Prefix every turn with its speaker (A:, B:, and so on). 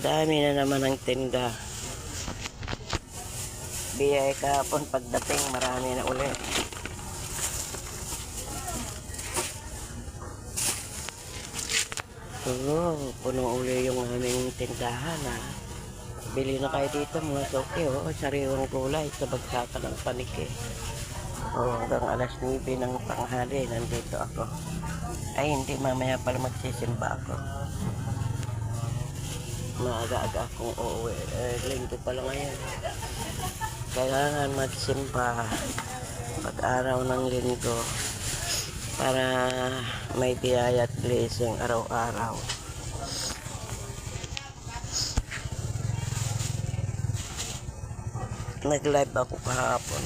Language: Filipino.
A: Dami na naman ang tinda. Biyay kahapon, pagdating marami na ulit. Puno uli yung aming tindahan ha. Bili na kayo dito mga soke, sariwang gulay sa bagsakan ng paniki. Hanggang alas 9 ng tanghali nandito ako. Ay hindi, mamaya pala magsisimba ako. Maaga-aga akong uuwi. Linggo pala ngayon. Kailangan magsimba pag araw ng linggo para may biyaya at blessing araw-araw. Nag-live ako kahapon